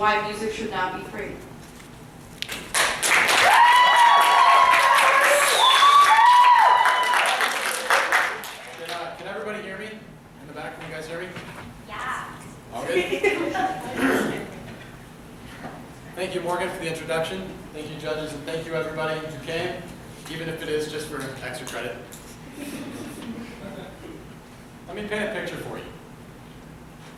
why music should not be free. Can everybody hear me? In the back, can you guys hear me? Yeah. All good? Thank you, Morgan, for the introduction. Thank you, judges, and thank you, everybody who came, even if it is just for extra credit. Let me paint a picture for you.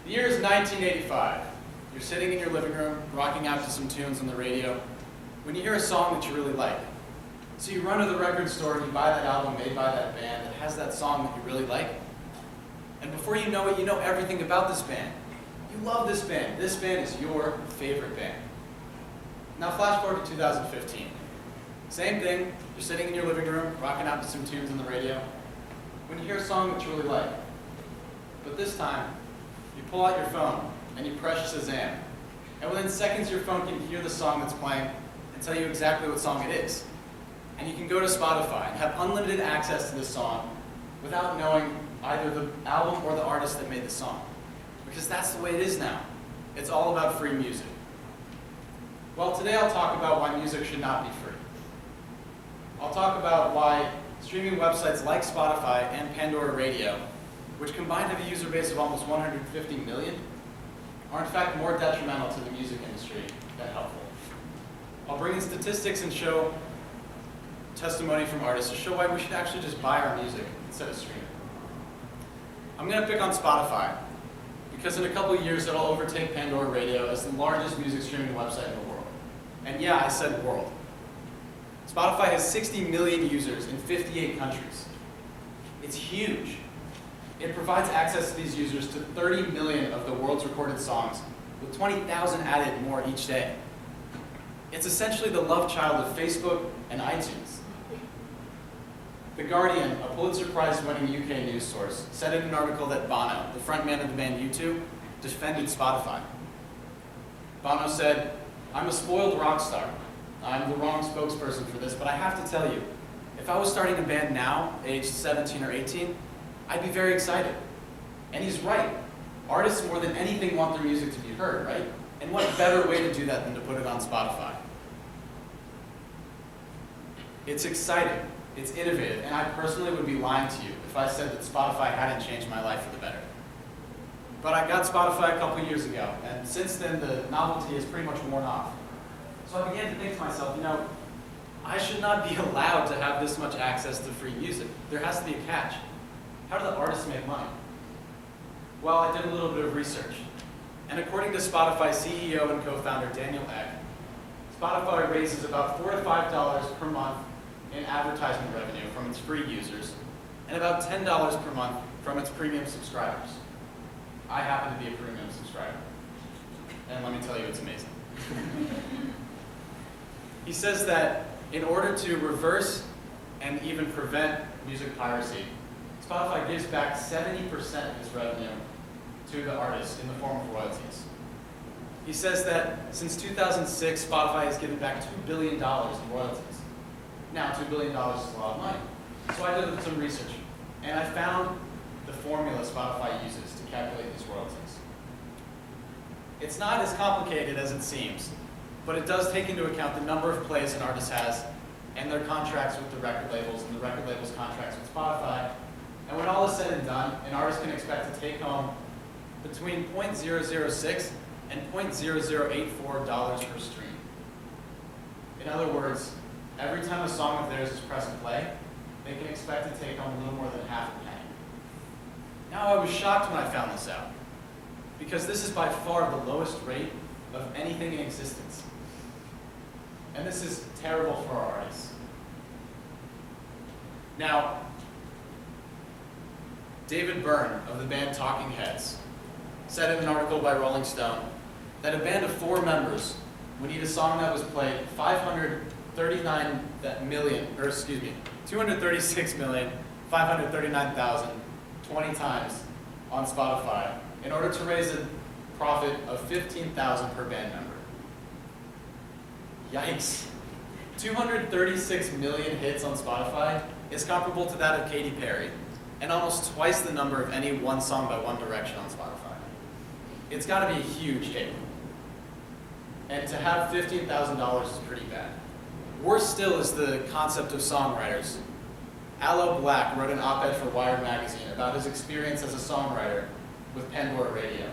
The year is 1985. You're sitting in your living room, rocking out to some tunes on the radio, when you hear a song that you really like. So you run to the record store and you buy that album made by that band that has that song that you really like. And before you know it, you know everything about this band. You love this band. This band is your favorite band. Now flash forward to 2015. Same thing, you're sitting in your living room, rocking out to some tunes on the radio, when you hear a song that you really like. But this time, you pull out your phone and you press Shazam. And within seconds, your phone can hear the song that's playing and tell you exactly what song it is. And you can go to Spotify and have unlimited access to this song without knowing either the album or the artist that made the song. Because that's the way it is now. It's all about free music. Well, today I'll talk about why music should not be free. I'll talk about why streaming websites like Spotify and Pandora Radio, which combined have a user base of almost 150 million, are in fact more detrimental to the music industry than helpful. I'll bring in statistics and show testimony from artists to show why we should actually just buy our music instead of streaming. I'm going to pick on Spotify, because in a couple of years it'll overtake Pandora Radio as the largest music streaming website in the world. And yeah, I said world. Spotify has 60 million users in 58 countries. It's huge. It provides access to these users to 30 million of the world's recorded songs, with 20,000 added more each day. It's essentially the love child of Facebook and iTunes. The Guardian, a Pulitzer Prize-winning UK news source, said in an article that Bono, the frontman of the band U2, defended Spotify. Bono said, "I'm a spoiled rock star. I'm the wrong spokesperson for this, but I have to tell you, if I was starting a band now, aged 17 or 18, I'd be very excited." And he's right. Artists more than anything want their music to be heard, right? And what better way to do that than to put it on Spotify? It's exciting. It's innovative, and I personally would be lying to you if I said that Spotify hadn't changed my life for the better. But I got Spotify a couple years ago, and since then the novelty has pretty much worn off. So I began to think to myself, I should not be allowed to have this much access to free music. There has to be a catch. How do the artists make money? Well, I did a little bit of research, and according to Spotify CEO and co-founder Daniel Ek, Spotify raises about $4 to $5 per month in advertisement revenue from its free users, and about $10 per month from its premium subscribers. I happen to be a premium subscriber, and let me tell you, it's amazing. He says that in order to reverse and even prevent music piracy, Spotify gives back 70% of its revenue to the artists in the form of royalties. He says that since 2006, Spotify has given back $2 billion in royalties. Now, $2 billion is a lot of money. So I did some research, and I found the formula Spotify uses to calculate these royalties. It's not as complicated as it seems, but it does take into account the number of plays an artist has and their contracts with the record labels and the record labels' contracts with Spotify. And when all is said and done, an artist can expect to take home between $0.006 and $0.0084 per stream. In other words, every time a song of theirs is pressed and play, they can expect to take home a little more than half a penny. Now, I was shocked when I found this out, because this is by far the lowest rate of anything in existence. And this is terrible for our artists. Now, David Byrne of the band Talking Heads said in an article by Rolling Stone that a band of 4 members would need a song that was played 236,539,000 20 times on Spotify in order to raise a profit of $15,000 per band member. Yikes. 236 million hits on Spotify is comparable to that of Katy Perry, and almost twice the number of any one song by One Direction on Spotify. It's got to be a huge hit. And to have $15,000 is pretty bad. Worse still is the concept of songwriters. Aloe Black wrote an op-ed for Wired magazine about his experience as a songwriter with Pandora Radio.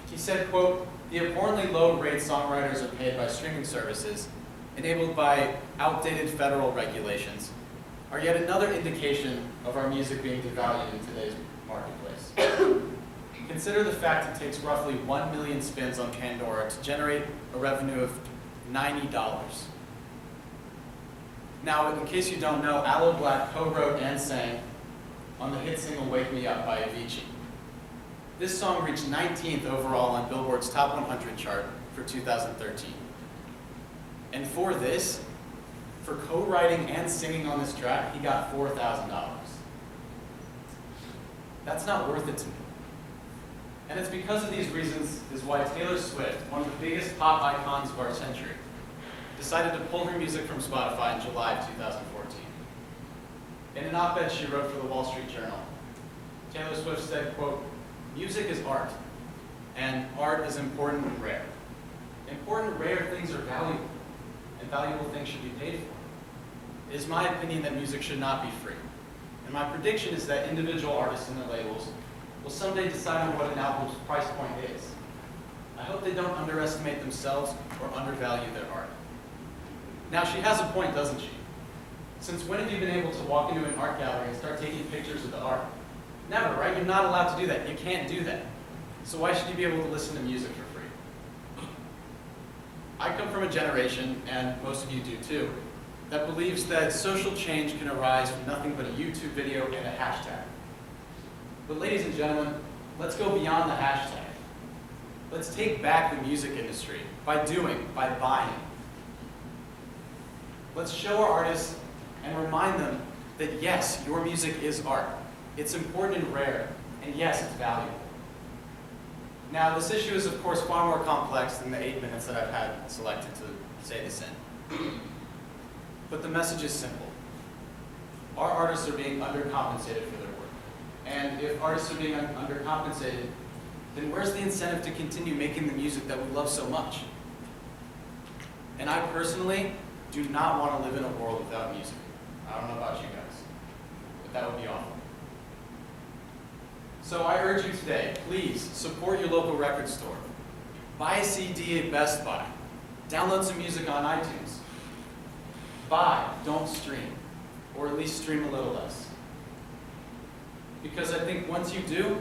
He said, quote, "The abhorrently low rate songwriters are paid by streaming services, enabled by outdated federal regulations, are yet another indication of our music being devalued in today's marketplace. Consider the fact it takes roughly 1 million spins on Pandora to generate a revenue of $90. Now, in case you don't know, Aloe Black co-wrote and sang on the hit single Wake Me Up by Avicii. This song reached 19th overall on Billboard's Top 100 chart for 2013. And for this, for co-writing and singing on this track, he got $4,000. That's not worth it to me. And it's because of these reasons is why Taylor Swift, one of the biggest pop icons of our century, decided to pull her music from Spotify in July of 2014. In an op-ed she wrote for the Wall Street Journal, Taylor Swift said, quote, "Music is art, and art is important and rare. Important, rare things are valuable, and valuable things should be paid for. It is my opinion that music should not be free, and my prediction is that individual artists and their labels will someday decide on what an album's price point is. I hope they don't underestimate themselves or undervalue their art." Now, she has a point, doesn't she? Since when have you been able to walk into an art gallery and start taking pictures of the art? Never, right? You're not allowed to do that. You can't do that. So why should you be able to listen to music for free? I come from a generation, and most of you do too, that believes that social change can arise from nothing but a YouTube video and a hashtag. But ladies and gentlemen, let's go beyond the hashtag. Let's take back the music industry by buying. Let's show our artists and remind them that yes, your music is art. It's important and rare, and yes, it's valuable. Now, this issue is of course far more complex than the 8 minutes that I've had selected to say this in. But the message is simple. Our artists are being undercompensated for their work. And if artists are being undercompensated, then where's the incentive to continue making the music that we love so much? And I personally do not want to live in a world without music. I don't know about you guys, but that would be awful. So I urge you today, please support your local record store. Buy a CD at Best Buy. Download some music on iTunes. Buy, don't stream, or at least stream a little less. Because I think once you do,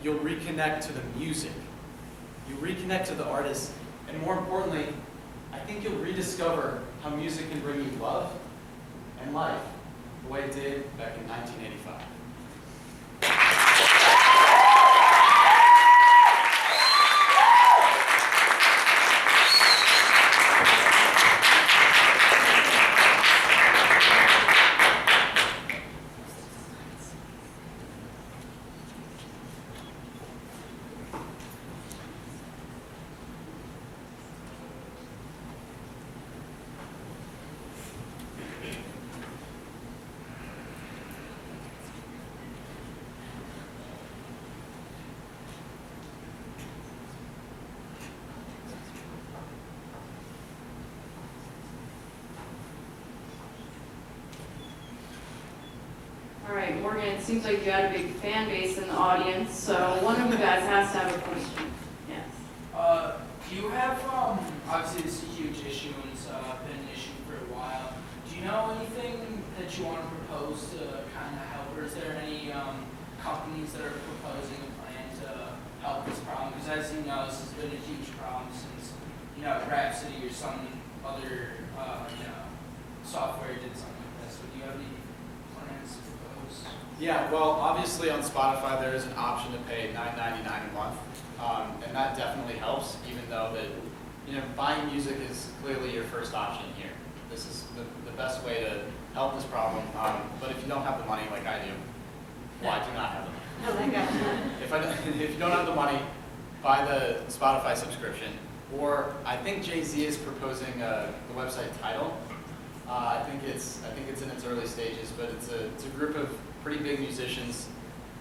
you'll reconnect to the music. You reconnect to the artist, and more importantly, I think you'll rediscover how music can bring you love and life the way it did back in 1985. All right, Morgan, it seems like you had a big fan base in the audience, so one of you guys has to have a question. Yes. Do you have, obviously this is a huge issue and it's been an issue for a while. Do you know anything that you want to propose to kind of help, or is there any companies that are proposing a plan to help this problem? Because as you know, this has been a huge problem since, Rhapsody or some other, software did something like this. So do you have any plans to propose? Yeah, well, obviously on Spotify there is an option to pay $9.99 a month, and that definitely helps, even though that, buying music is clearly your first option here. This is the best way to help this problem, but if you don't have the money like I do, well, I do not have the money. Oh my God. If you don't have the money, buy the Spotify subscription, or I think Jay-Z is proposing the website Tidal. I think it's in its early stages, but it's a group of pretty big musicians,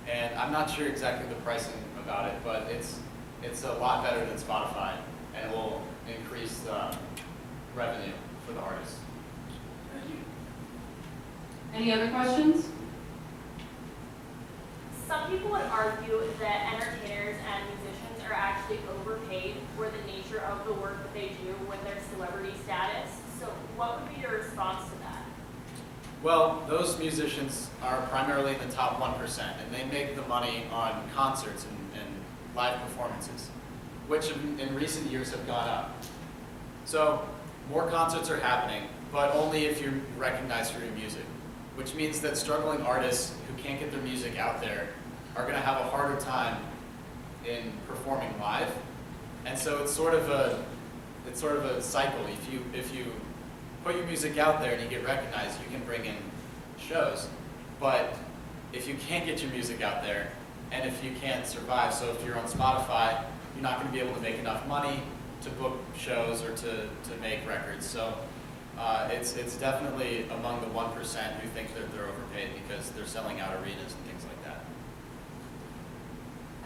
and I'm not sure exactly the pricing about it, but it's a lot better than Spotify. and it will increase revenue for the artists. Thank you. Any other questions? Some people would argue that entertainers and musicians are actually overpaid for the nature of the work that they do with their celebrity status. So what would be your response to that? Well, those musicians are primarily in the top 1%, and they make the money on concerts and live performances, which in recent years have gone up. So more concerts are happening, but only if you're recognized for your music, which means that struggling artists who can't get their music out there are going to have a harder time in performing live. And so it's sort of a cycle. If you put your music out there and you get recognized, you can bring in shows. But if you can't get your music out there, and if you can't survive, so if you're on Spotify, you're not going to be able to make enough money to book shows or to make records. So it's definitely among the 1% who think that they're overpaid because they're selling out arenas and things like that.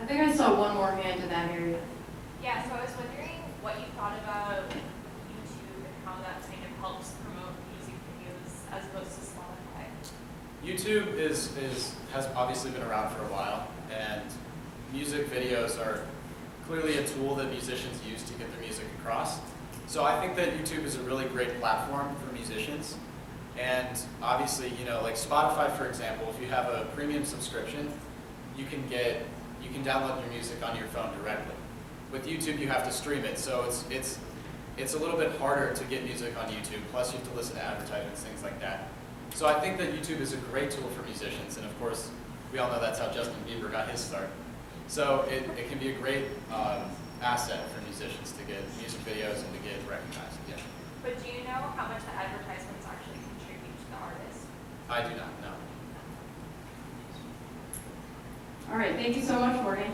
I think I saw one more hand in that area. Yeah, so I was wondering what you thought about YouTube and how that kind of helps promote music videos as opposed to Spotify. YouTube has obviously been around for a while, and music videos are clearly a tool that musicians use to get their music across. So I think that YouTube is a really great platform for musicians. And obviously, like Spotify, for example, if you have a premium subscription, you can download your music on your phone directly. With YouTube, you have to stream it, so it's a little bit harder to get music on YouTube. Plus, you have to listen to advertisements, things like that. So I think that YouTube is a great tool for musicians, and of course, we all know that's how Justin Bieber got his start. So it can be a great asset for musicians to get music videos and to get recognized. Yeah. But do you know how much the advertisements actually contribute to the artist? I do not know. All right, thank you so much, Morgan.